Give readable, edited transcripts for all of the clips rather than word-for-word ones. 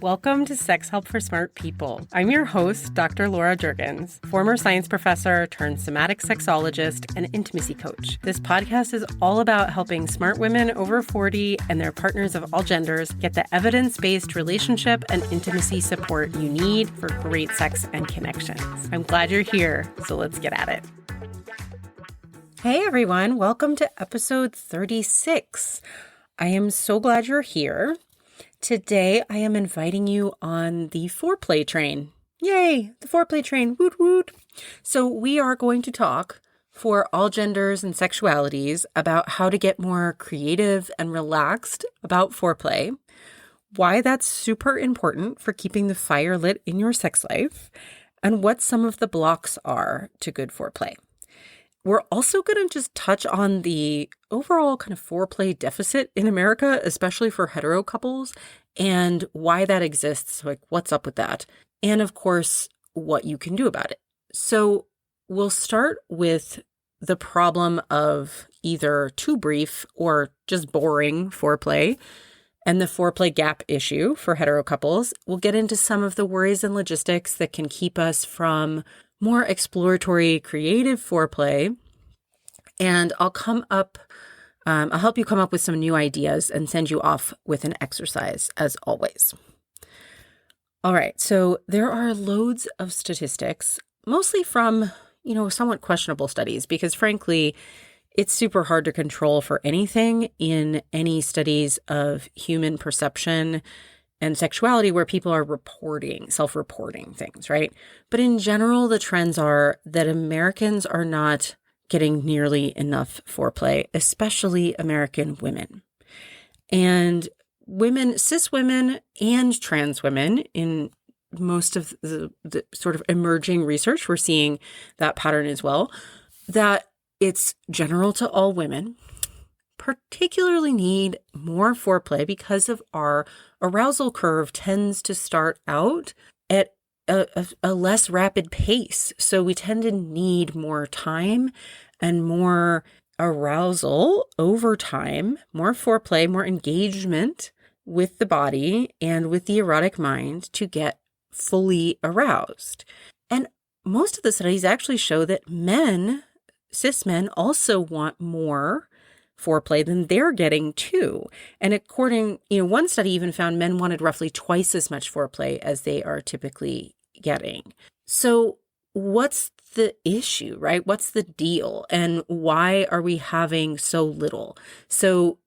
Welcome to Sex Help for Smart People. I'm your host, Dr. Laura Jurgens, former science professor turned somatic sexologist and intimacy coach. This podcast is all about helping smart women over 40 and their partners of all genders get the evidence-based relationship and intimacy support you need for great sex and connections. I'm glad you're here, so let's get at it. Hey everyone, welcome to episode 36. I am so glad you're here. Today, I am inviting you on the Foreplay train. Yay, the Foreplay train, woot woot. So we are going to talk for all genders and sexualities about how to get more creative and relaxed about foreplay, why that's super important for keeping the fire lit in your sex life, and what some of the blocks are to good foreplay. We're also going to just touch on the overall kind of foreplay deficit in America, especially for hetero couples, and why that exists, like what's up with that, and of course, what you can do about it. So we'll start with the problem of either too brief or just boring foreplay and the foreplay gap issue for hetero couples. We'll get into some of the worries and logistics that can keep us from more exploratory, creative foreplay, and I'll help you come up with some new ideas and send you off with an exercise, as always. All right, so there are loads of statistics, mostly from, somewhat questionable studies, because frankly, it's super hard to control for anything in any studies of human perception and sexuality where people are self-reporting things, right? But in general, the trends are that Americans are not getting nearly enough foreplay, especially American women. And women, cis women and trans women, in most of the sort of emerging research, we're seeing that pattern as well, that it's general to all women, particularly need more foreplay because of our arousal curve tends to start out at a less rapid pace. So we tend to need more time and more arousal over time, more foreplay, more engagement with the body and with the erotic mind to get fully aroused. And most of the studies actually show that cis men also want more foreplay than they're getting too. And according, one study even found men wanted roughly twice as much foreplay as they are typically getting. So what's the issue, right? What's the deal? And why are we having so little? So,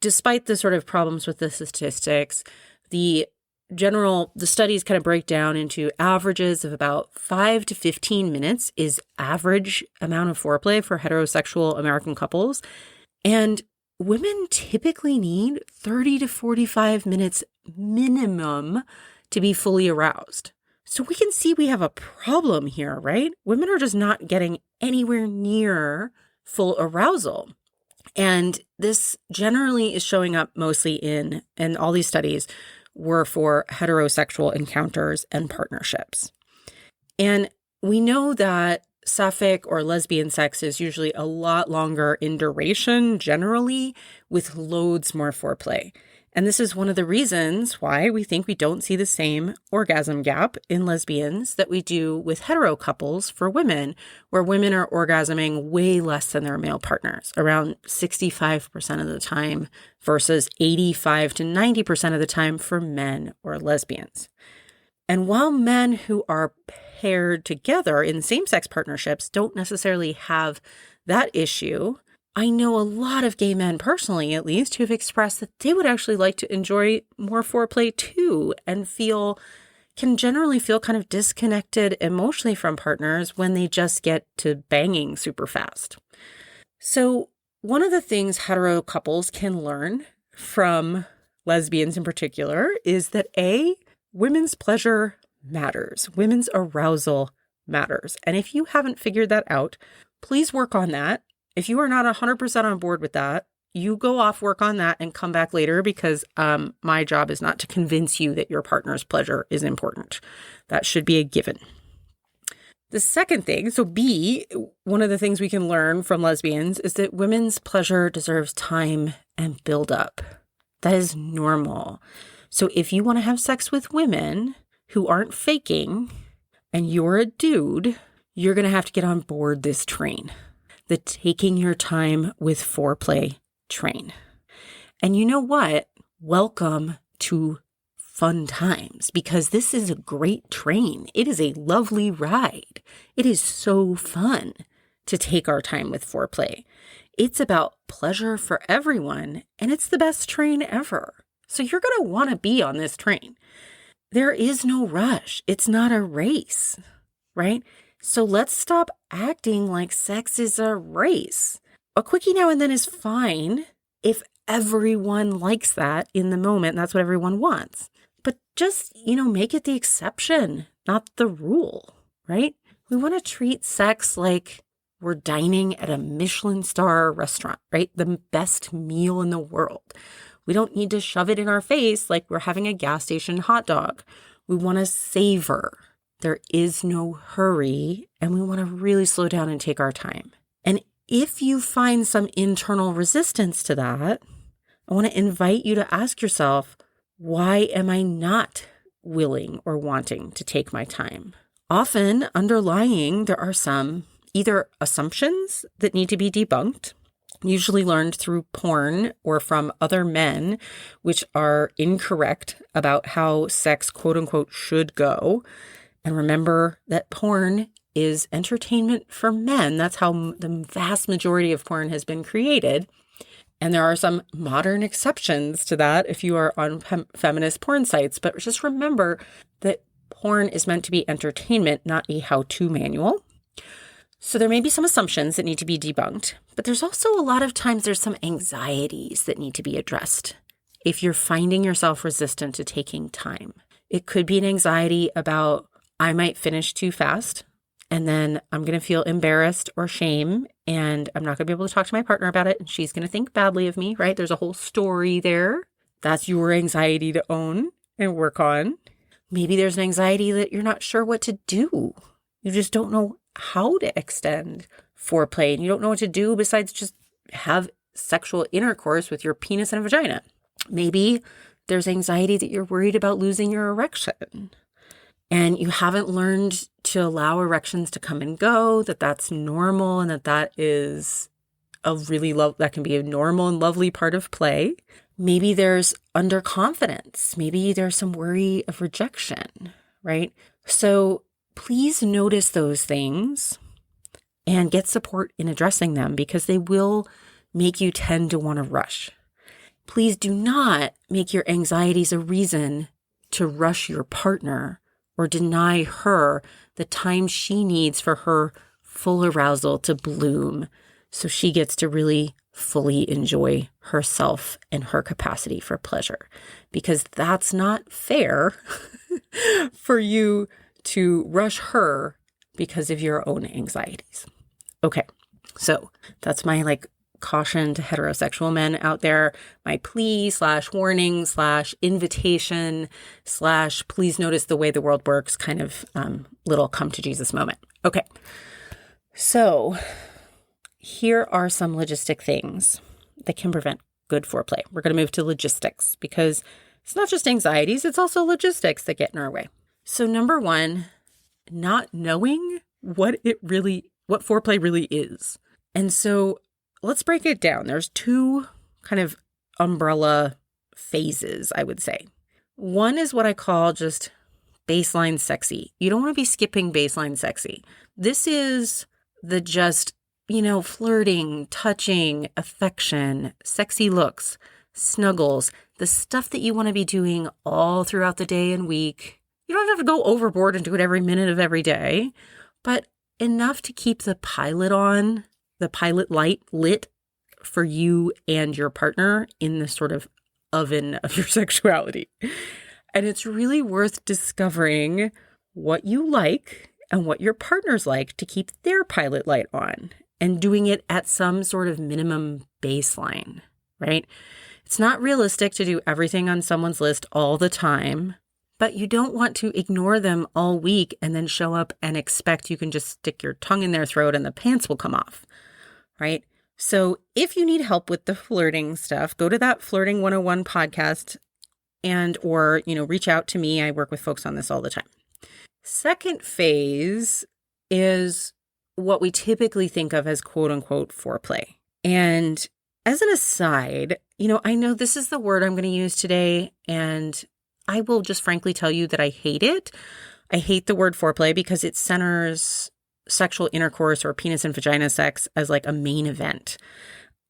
despite the sort of problems with the statistics, the studies kind of break down into averages of about 5 to 15 minutes is average amount of foreplay for heterosexual American couples. And women typically need 30 to 45 minutes minimum to be fully aroused. So we can see we have a problem here, right? Women are just not getting anywhere near full arousal. And this generally is showing up mostly and all these studies were for heterosexual encounters and partnerships. And we know that sapphic or lesbian sex is usually a lot longer in duration, generally, with loads more foreplay. And this is one of the reasons why we think we don't see the same orgasm gap in lesbians that we do with hetero couples for women, where women are orgasming way less than their male partners, around 65% of the time versus 85 to 90% of the time for men or lesbians. And while men who are paired together in same-sex partnerships don't necessarily have that issue, I know a lot of gay men, personally at least, who've expressed that they would actually like to enjoy more foreplay too and can generally feel kind of disconnected emotionally from partners when they just get to banging super fast. So one of the things hetero couples can learn from lesbians in particular is that women's pleasure matters. Women's arousal matters. And if you haven't figured that out, please work on that. If you are not 100% on board with that, you go off, work on that, and come back later because my job is not to convince you that your partner's pleasure is important. That should be a given. The second thing, so B, one of the things we can learn from lesbians is that women's pleasure deserves time and build up. That is normal. So if you want to have sex with women who aren't faking and you're a dude, you're going to have to get on board this train, the taking your time with foreplay train. And you know what? Welcome to fun times, because this is a great train. It is a lovely ride. It is so fun to take our time with foreplay. It's about pleasure for everyone, and it's the best train ever. So you're going to want to be on this train. There is no rush. It's not a race, right? So let's stop acting like sex is a race. A quickie now and then is fine if everyone likes that in the moment. That's what everyone wants. But just, make it the exception, not the rule, right? We want to treat sex like we're dining at a Michelin star restaurant, right? The best meal in the world. We don't need to shove it in our face like we're having a gas station hot dog. We want to savor. There is no hurry, and we want to really slow down and take our time. And if you find some internal resistance to that, I want to invite you to ask yourself, why am I not willing or wanting to take my time? Often underlying, there are some either assumptions that need to be debunked, usually learned through porn or from other men, which are incorrect about how sex, quote unquote, should go. And remember that porn is entertainment for men. That's how the vast majority of porn has been created. And there are some modern exceptions to that if you are on feminist porn sites. But just remember that porn is meant to be entertainment, not a how-to manual. So there may be some assumptions that need to be debunked, but there's also a lot of times there's some anxieties that need to be addressed if you're finding yourself resistant to taking time. It could be an anxiety about, I might finish too fast, and then I'm going to feel embarrassed or shame, and I'm not going to be able to talk to my partner about it, and she's going to think badly of me, right? There's a whole story there. That's your anxiety to own and work on. Maybe there's an anxiety that you're not sure what to do. You just don't know how to extend foreplay, and you don't know what to do besides just have sexual intercourse with your penis and vagina. Maybe there's anxiety that you're worried about losing your erection, and you haven't learned to allow erections to come and go, that's normal, and that is that can be a normal and lovely part of play. Maybe there's underconfidence. Maybe there's some worry of rejection, right? So please notice those things and get support in addressing them, because they will make you tend to want to rush. Please do not make your anxieties a reason to rush your partner or deny her the time she needs for her full arousal to bloom, so she gets to really fully enjoy herself and her capacity for pleasure. Because that's not fair for you to rush her because of your own anxieties. Okay, so that's my caution to heterosexual men out there, my plea / warning / invitation / please notice the way the world works kind of little come to Jesus moment. Okay, so here are some logistic things that can prevent good foreplay. We're going to move to logistics, because it's not just anxieties, it's also logistics that get in our way. So number one, not knowing what foreplay really is. And so let's break it down. There's two kind of umbrella phases, I would say. One is what I call just baseline sexy. You don't want to be skipping baseline sexy. This is the just, flirting, touching, affection, sexy looks, snuggles, the stuff that you want to be doing all throughout the day and week. You don't have to go overboard and do it every minute of every day, but enough to keep the pilot light lit for you and your partner in the sort of oven of your sexuality. And it's really worth discovering what you like and what your partners like to keep their pilot light on, and doing it at some sort of minimum baseline, right? It's not realistic to do everything on someone's list all the time, but you don't want to ignore them all week and then show up and expect you can just stick your tongue in their throat and the pants will come off, right? So if you need help with the flirting stuff, go to that Flirting 101 podcast and or, reach out to me. I work with folks on this all the time. Second phase is what we typically think of as quote unquote foreplay. And as an aside, I know this is the word I'm going to use today, and I will just frankly tell you that I hate it. I hate the word foreplay because it centers sexual intercourse or penis and vagina sex as like a main event.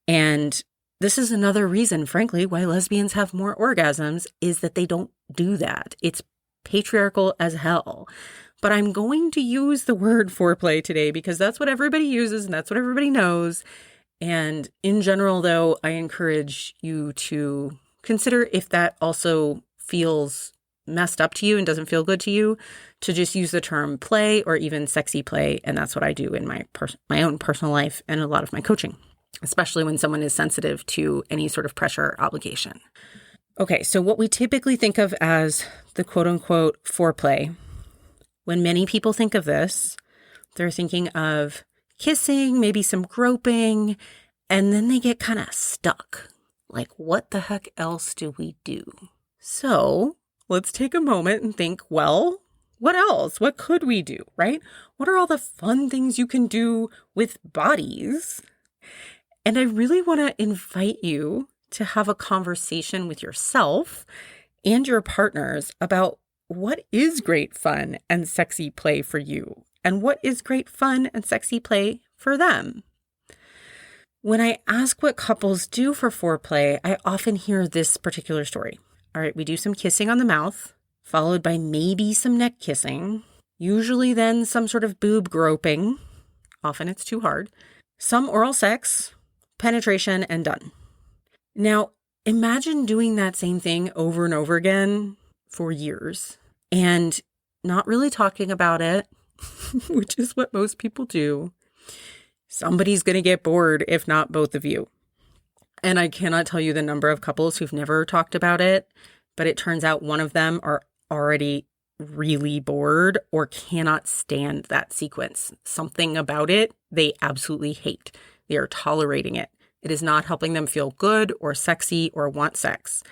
And this is another reason, frankly, why lesbians have more orgasms is that they don't do that. It's patriarchal as hell. But I'm going to use the word foreplay today because that's what everybody uses and that's what everybody knows. And in general, though, I encourage you to consider if that also feels messed up to you and doesn't feel good to you, to just use the term play or even sexy play. And that's what I do in my own personal life and a lot of my coaching, especially when someone is sensitive to any sort of pressure or obligation. Okay, so what we typically think of as the quote unquote foreplay, when many people think of this, they're thinking of kissing, maybe some groping, and then they get kind of stuck. Like, what the heck else do we do? So let's take a moment and think, well, what else? What could we do, right? What are all the fun things you can do with bodies? And I really want to invite you to have a conversation with yourself and your partners about what is great fun and sexy play for you, and what is great fun and sexy play for them. When I ask what couples do for foreplay, I often hear this particular story. All right, we do some kissing on the mouth, followed by maybe some neck kissing, usually then some sort of boob groping. Often it's too hard. Some oral sex, penetration, and done. Now, imagine doing that same thing over and over again for years and not really talking about it, which is what most people do. Somebody's going to get bored, if not both of you. And I cannot tell you the number of couples who've never talked about it, but it turns out one of them are already really bored or cannot stand that sequence. Something about it they absolutely hate. They are tolerating it. It is not helping them feel good or sexy or want sex.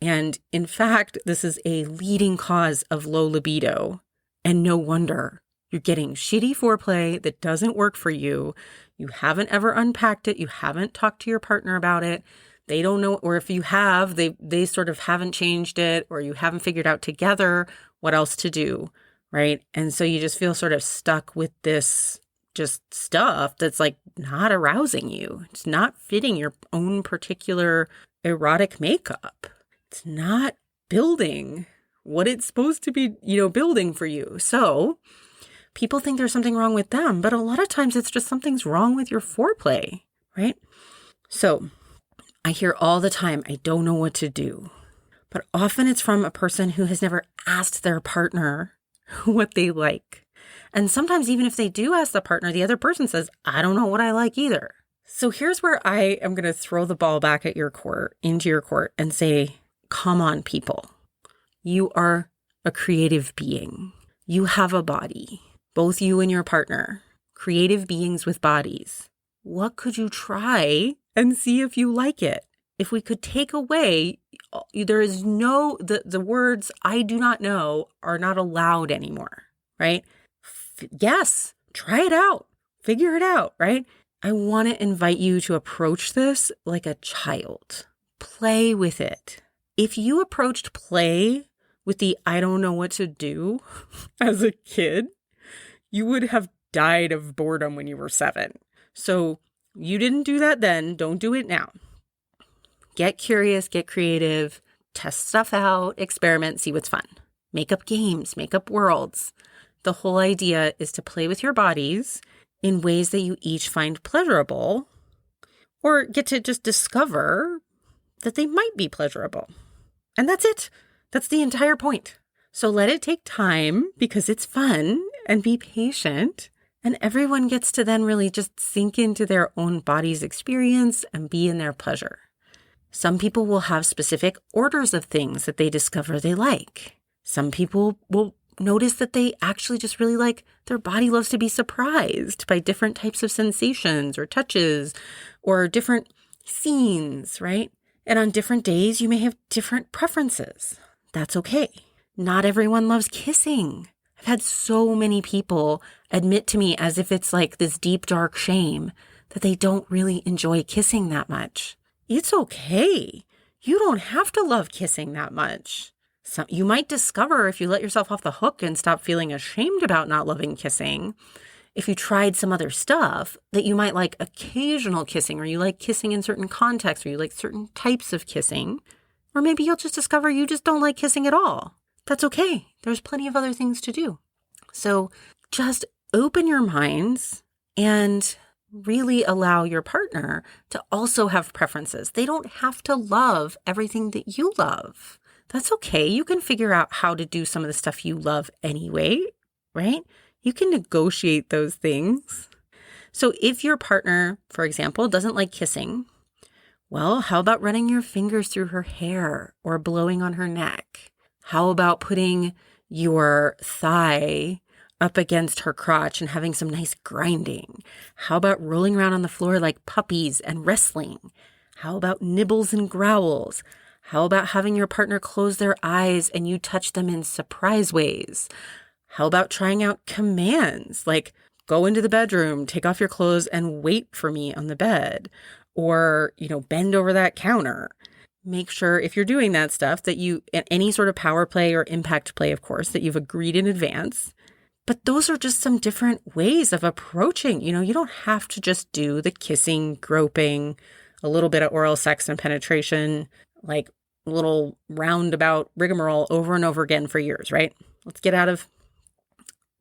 And in fact, this is a leading cause of low libido. And no wonder. You're getting shitty foreplay that doesn't work for you. You haven't ever unpacked it. You haven't talked to your partner about it. They don't know, or if you have, they sort of haven't changed it, or you haven't figured out together what else to do, right? And so you just feel sort of stuck with this just stuff that's like not arousing you. It's not fitting your own particular erotic makeup. It's not building what it's supposed to be, building for you. So people think there's something wrong with them, but a lot of times it's just something's wrong with your foreplay, right? So I hear all the time, I don't know what to do. But often it's from a person who has never asked their partner what they like. And sometimes even if they do ask the partner, the other person says, I don't know what I like either. So here's where I am going to throw the ball back at your court, into your court, and say, come on, people. You are a creative being. You have a body. Both you and your partner, creative beings with bodies. What could you try and see if you like it? If we could take away, there is the words I do not know are not allowed anymore, right? Yes, try it out, figure it out, right? I want to invite you to approach this like a child. Play with it. If you approached play with the I don't know what to do as a kid, you would have died of boredom when you were 7. So you didn't do that then. Don't do it now. Get curious, get creative, test stuff out, experiment, see what's fun. Make up games, make up worlds. The whole idea is to play with your bodies in ways that you each find pleasurable or get to just discover that they might be pleasurable. And that's it. That's the entire point. So let it take time because it's fun, and be patient. And everyone gets to then really just sink into their own body's experience and be in their pleasure. Some people will have specific orders of things that they discover they like. Some people will notice that they actually just really like their body loves to be surprised by different types of sensations or touches or different scenes, right? And on different days, you may have different preferences. That's okay. Not everyone loves kissing. I've had so many people admit to me as if it's like this deep, dark shame that they don't really enjoy kissing that much. It's okay. You don't have to love kissing that much. So you might discover if you let yourself off the hook and stop feeling ashamed about not loving kissing, if you tried some other stuff, that you might like occasional kissing, or you like kissing in certain contexts, or you like certain types of kissing. Or maybe you'll just discover you just don't like kissing at all. That's okay. There's plenty of other things to do. So just open your minds and really allow your partner to also have preferences. They don't have to love everything that you love. That's okay. You can figure out how to do some of the stuff you love anyway, right? You can negotiate those things. So if your partner, for example, doesn't like kissing, well, how about running your fingers through her hair or blowing on her neck? How about putting your thigh up against her crotch and having some nice grinding? How about rolling around on the floor like puppies and wrestling? How about nibbles and growls? How about having your partner close their eyes and you touch them in surprise ways? How about trying out commands like go into the bedroom, take off your clothes and wait for me on the bed? Or, bend over that counter. Make sure if you're doing that stuff that you, any sort of power play or impact play, of course, that you've agreed in advance. But those are just some different ways of approaching. You don't have to just do the kissing, groping, a little bit of oral sex and penetration, like a little roundabout rigmarole over and over again for years, right? Let's get out of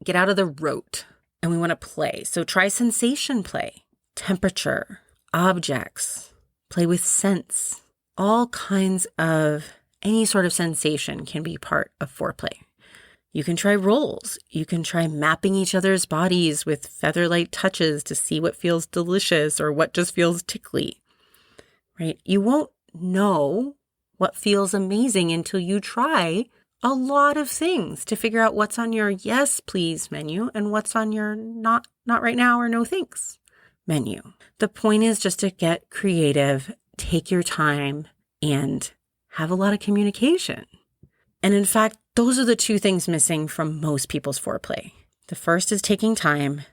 the rote, and we want to play. So try sensation play, temperature, objects, play with scents. All kinds of any sort of sensation can be part of foreplay. You can try roles. You can try mapping each other's bodies with feather-light touches to see what feels delicious or what just feels tickly, right? You won't know what feels amazing until you try a lot of things to figure out what's on your yes, please menu and what's on your not right now or no thanks menu. The point is just to get creative, take your time, and have a lot of communication. And in fact, those are the two things missing from most people's foreplay. The first is taking time,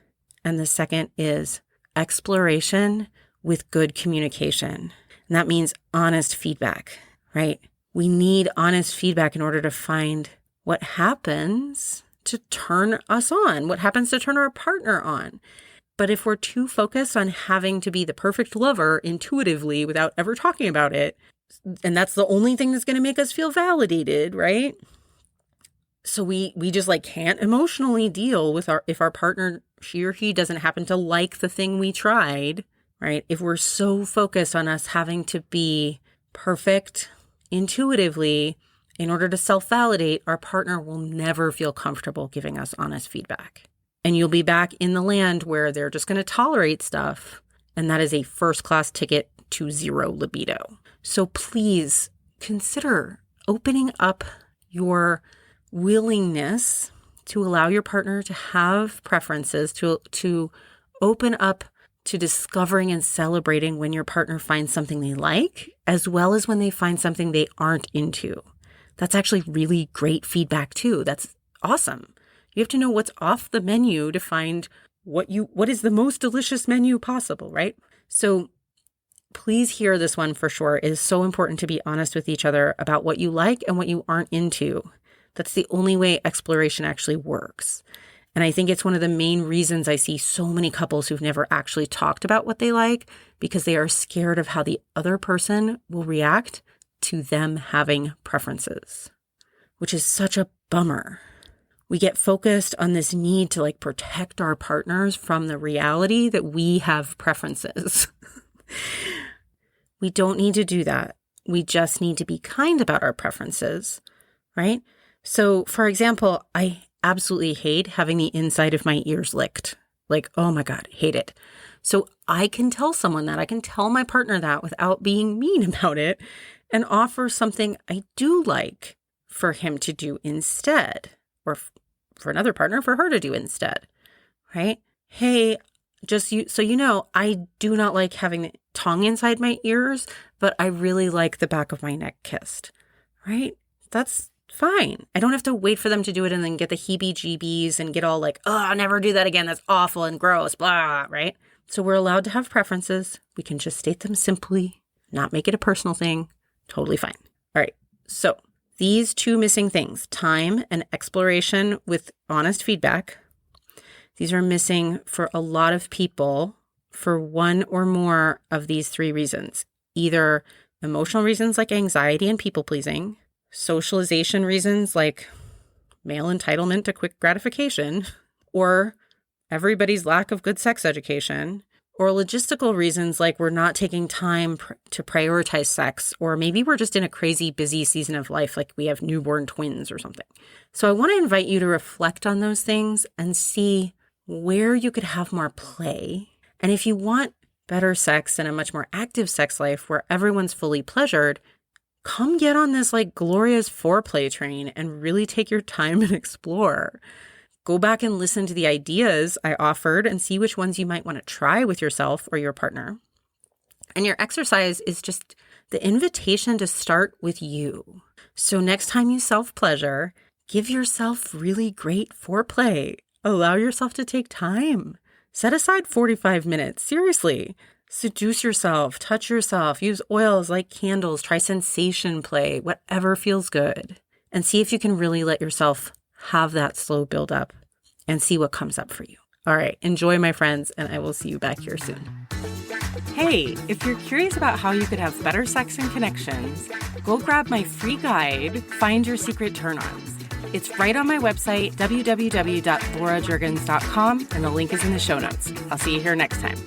and the second is exploration with good communication. And that means honest feedback, right? We need honest feedback in order to find what happens to turn us on, what happens to turn our partner on. But if we're too focused on having to be the perfect lover intuitively without ever talking about it, and that's the only thing that's going to make us feel validated, right? So we just can't emotionally deal with if our partner, she or he doesn't happen to like the thing we tried, right? If we're so focused on us having to be perfect intuitively in order to self-validate, our partner will never feel comfortable giving us honest feedback. And you'll be back in the land where they're just going to tolerate stuff. And that is a first-class ticket to zero libido. So please consider opening up your willingness to allow your partner to have preferences, to open up to discovering and celebrating when your partner finds something they like, as well as when they find something they aren't into. That's actually really great feedback too. That's awesome. You have to know what's off the menu to find what is the most delicious menu possible, right? So please hear this one for sure. It is so important to be honest with each other about what you like and what you aren't into. That's the only way exploration actually works. And I think it's one of the main reasons I see so many couples who've never actually talked about what they like, because they are scared of how the other person will react to them having preferences, which is such a bummer. We get focused on this need to protect our partners from the reality that we have preferences. We don't need to do that. We just need to be kind about our preferences, right? So, for example, I absolutely hate having the inside of my ears licked. Oh my God, hate it. So I can tell someone that. I can tell my partner that without being mean about it and offer something I do like for him to do instead, or for another partner, for her to do instead, right? Hey, so you know, I do not like having the tongue inside my ears, but I really like the back of my neck kissed, right? That's fine. I don't have to wait for them to do it and then get the heebie-jeebies and get all like, oh, I'll never do that again. That's awful and gross, blah, right? So we're allowed to have preferences. We can just state them simply, not make it a personal thing. Totally fine. All right. So these two missing things, time and exploration with honest feedback, these are missing for a lot of people for one or more of these three reasons. Either emotional reasons like anxiety and people-pleasing, socialization reasons like male entitlement to quick gratification, or everybody's lack of good sex education, or logistical reasons like we're not taking time to prioritize sex, or maybe we're just in a crazy busy season of life, like we have newborn twins or something. So I want to invite you to reflect on those things and see where you could have more play. And if you want better sex and a much more active sex life where everyone's fully pleasured, come get on this like glorious foreplay train and really take your time and explore. Go back and listen to the ideas I offered and see which ones you might want to try with yourself or your partner. And your exercise is just the invitation to start with you. So next time you self-pleasure, give yourself really great foreplay. Allow yourself to take time. Set aside 45 minutes. Seriously. Seduce yourself, touch yourself, use oils like candles, try sensation play, whatever feels good. And see if you can really let yourself have that slow build up and see what comes up for you. All right, enjoy, my friends, and I will see you back here soon. Hey, if you're curious about how you could have better sex and connections, go grab my free guide, Find Your Secret Turn-Ons. It's right on my website, www.laurajurgens.com, and the link is in the show notes. I'll see you here next time.